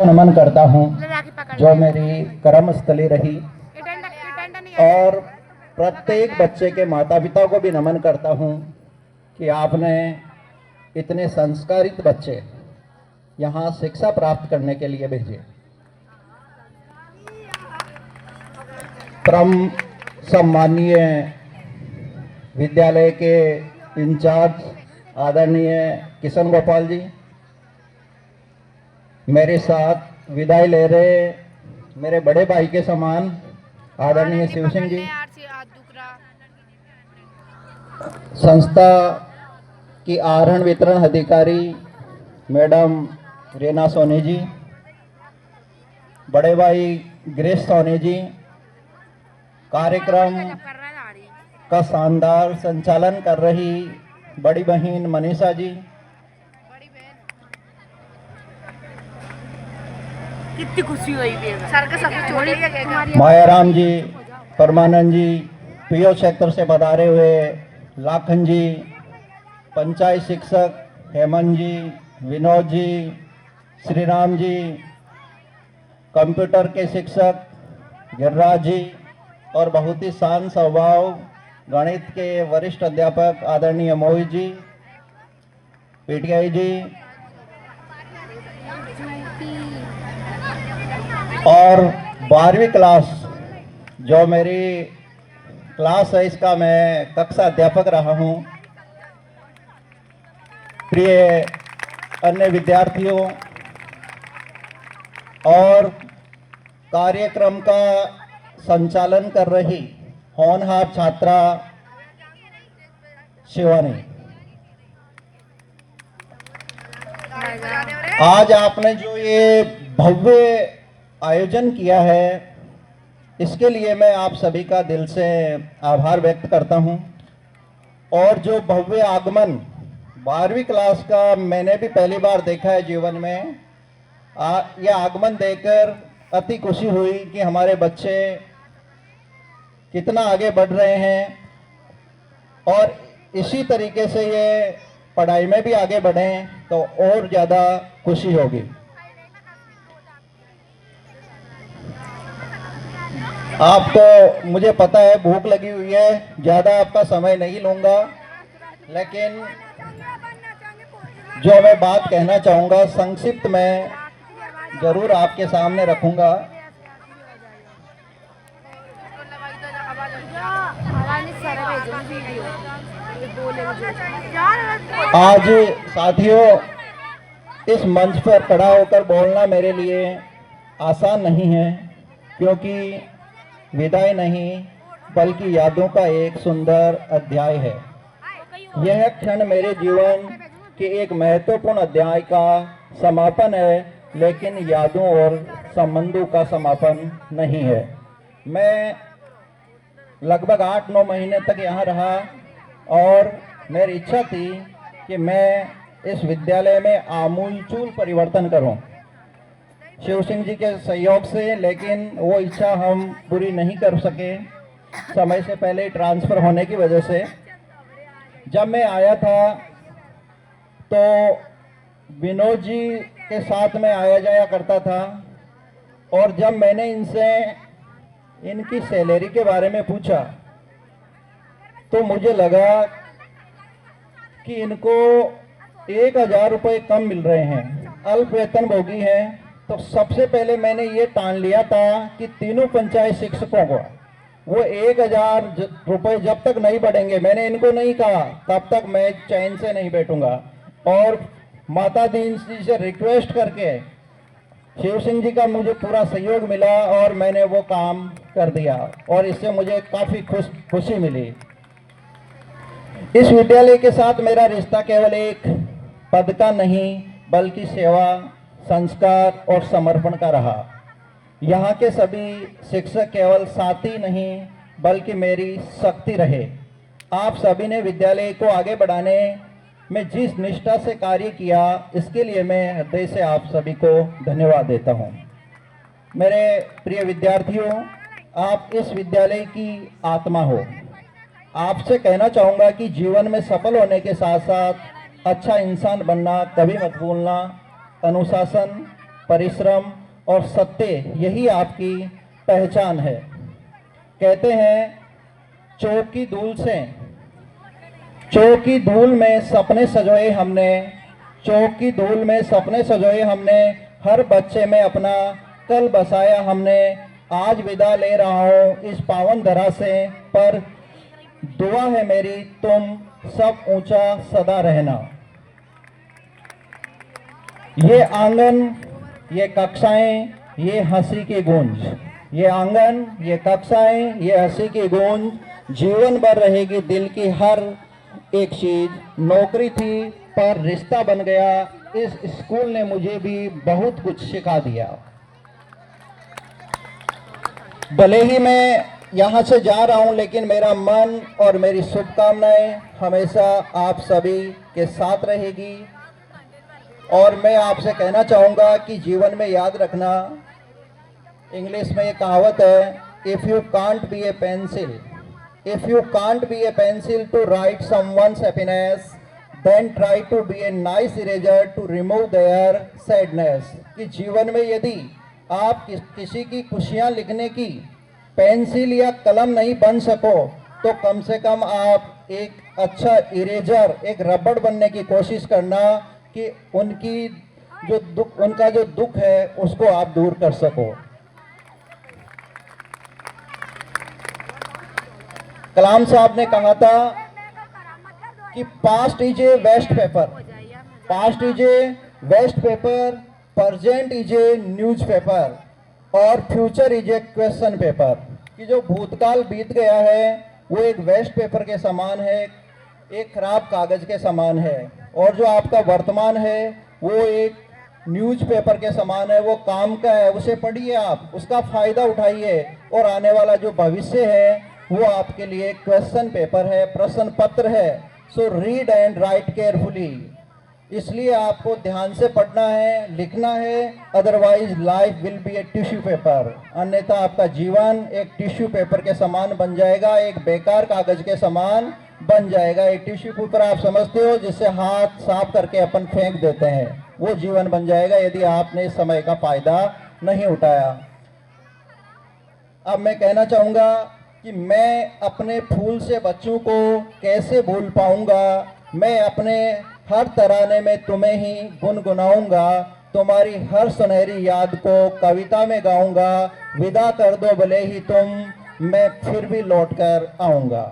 नमन करता हूँ जो मेरी कर्मस्थली रही, और प्रत्येक बच्चे के माता पिता को भी नमन करता हूँ कि आपने इतने संस्कारित बच्चे यहाँ शिक्षा प्राप्त करने के लिए भेजे। परम सम्माननीय विद्यालय के इंचार्ज आदरणीय किशन गोपाल जी, मेरे साथ विदाई ले रहे मेरे बड़े भाई के समान आदरणीय शिव सिंह जी, संस्था की आहरण वितरण अधिकारी मैडम रीना सोनी जी, बड़े भाई गिरीश सोनी जी, कार्यक्रम का शानदार संचालन कर रही बड़ी बहन मनीषा जी, कितनी खुशी हुई सर का सब मायाराम जी, परमानंद जी, पीओ क्षेत्र से पधारे हुए लाखन जी, पंचायत शिक्षक हेमंत जी, विनोद जी, श्री राम जी, कंप्यूटर के शिक्षक गिरिराज जी, और बहुत ही शांत स्वभाव गणित के वरिष्ठ अध्यापक आदरणीय मोहित जी, पीटीआई जी, और 12वीं क्लास जो मेरी क्लास है इसका मैं कक्षा अध्यापक रहा हूँ। प्रिय अन्य विद्यार्थियों और कार्यक्रम का संचालन कर रही होनहार छात्रा शिवानी, आज आपने जो ये भव्य आयोजन किया है इसके लिए मैं आप सभी का दिल से आभार व्यक्त करता हूं। और जो भव्य आगमन 12वीं क्लास का मैंने भी पहली बार देखा है जीवन में, यह आगमन देखकर अति खुशी हुई कि हमारे बच्चे कितना आगे बढ़ रहे हैं और इसी तरीके से ये पढ़ाई में भी आगे बढ़ें तो और ज़्यादा खुशी होगी। आपको मुझे पता है भूख लगी हुई है, ज़्यादा आपका समय नहीं लूँगा, लेकिन जो मैं बात कहना चाहूँगा संक्षिप्त में ज़रूर आपके सामने रखूँगा। आज साथियों इस मंच पर खड़ा होकर बोलना मेरे लिए आसान नहीं है, क्योंकि विदाई नहीं बल्कि यादों का एक सुंदर अध्याय है। यह क्षण मेरे जीवन के एक महत्वपूर्ण अध्याय का समापन है, लेकिन यादों और संबंधों का समापन नहीं है। मैं लगभग 8-9 महीने तक यहाँ रहा और मेरी इच्छा थी कि मैं इस विद्यालय में आमूलचूल परिवर्तन करूं शिव सिंह जी के सहयोग से, लेकिन वो इच्छा हम पूरी नहीं कर सके समय से पहले ट्रांसफ़र होने की वजह से। जब मैं आया था तो विनोद जी के साथ में आया जाया करता था, और जब मैंने इनसे इनकी सैलरी के बारे में पूछा तो मुझे लगा कि इनको 1000 रुपये कम मिल रहे हैं, अल्प वेतन भोगी हैं। तो सबसे पहले मैंने ये ठान लिया था कि तीनों पंचायत शिक्षकों को वो 1000 रुपये जब तक नहीं बढ़ेंगे, मैंने इनको नहीं कहा, तब तक मैं चैन से नहीं बैठूंगा। और माता दीन जी से रिक्वेस्ट करके शिव सिंह जी का मुझे पूरा सहयोग मिला और मैंने वो काम कर दिया, और इससे मुझे काफ़ी खुशी मिली। इस विद्यालय के साथ मेरा रिश्ता केवल एक पद का नहीं बल्कि सेवा, संस्कार और समर्पण का रहा। यहाँ के सभी शिक्षक केवल साथी नहीं बल्कि मेरी शक्ति रहे। आप सभी ने विद्यालय को आगे बढ़ाने में जिस निष्ठा से कार्य किया, इसके लिए मैं हृदय से आप सभी को धन्यवाद देता हूँ। मेरे प्रिय विद्यार्थियों, आप इस विद्यालय की आत्मा हो। आपसे कहना चाहूँगा कि जीवन में सफल होने के साथ साथ अच्छा इंसान बनना कभी मत भूलना। अनुशासन, परिश्रम और सत्य यही आपकी पहचान है। कहते हैं चौक की धूल में सपने सजोए हमने, चौक की धूल में सपने सजोए हमने, हर बच्चे में अपना कल बसाया हमने। आज विदा ले रहा हूँ इस पावन धरा से, पर दुआ है मेरी तुम सब ऊंचा सदा रहना। ये आंगन, ये कक्षाएं, ये हंसी की गूंज, ये आंगन, ये कक्षाएं, ये हंसी की गूंज जीवन भर रहेगी दिल की हर एक चीज। नौकरी थी पर रिश्ता बन गया, इस स्कूल ने मुझे भी बहुत कुछ सिखा दिया। भले ही मैं यहाँ से जा रहा हूँ, लेकिन मेरा मन और मेरी शुभकामनाएं हमेशा आप सभी के साथ रहेगी। और मैं आपसे कहना चाहूँगा कि जीवन में याद रखना, इंग्लिश में ये कहावत है, if you can't be a pencil, if you can't be a pencil to write someone's happiness, then try to be a nice eraser to remove their sadness. कि जीवन में यदि आप किसी की खुशियाँ लिखने की पेंसिल या कलम नहीं बन सको, तो कम से कम आप एक अच्छा इरेजर, एक रबड़ बनने की कोशिश करना कि उनका जो दुख है उसको आप दूर कर सको। कलाम साहब ने कहा था कि past is a waste paper, past is a waste paper, present is a newspaper और future is a question paper. कि जो भूतकाल बीत गया है वो एक वेस्ट पेपर के समान है, एक खराब कागज के समान है, और जो आपका वर्तमान है वो एक न्यूज पेपर के समान है, वो काम का है, उसे पढ़िए आप, उसका फायदा उठाइए, और आने वाला जो भविष्य है वो आपके लिए क्वेश्चन पेपर है, प्रश्न पत्र है। So read and right carefully. इसलिए आपको ध्यान से पढ़ना है, लिखना है, otherwise life will be a tissue paper. अन्यथा आपका जीवन एक टिश्यू पेपर के समान बन जाएगा, एक बेकार कागज के समान बन जाएगा। एक टिश्यू पेपर आप समझते हो जिससे हाथ साफ करके अपन फेंक देते हैं, वो जीवन बन जाएगा यदि आपने इस समय का फायदा नहीं उठाया। अब मैं कहना चाहूँगा कि मैं अपने फूल से बच्चों को कैसे भूल पाऊंगा, मैं अपने हर तराने में तुम्हें ही गुनगुनाऊंगा, तुम्हारी हर सुनहरी याद को कविता में गाऊंगा। विदा कर दो भले ही तुम, मैं फिर भी लौट कर आऊंगा।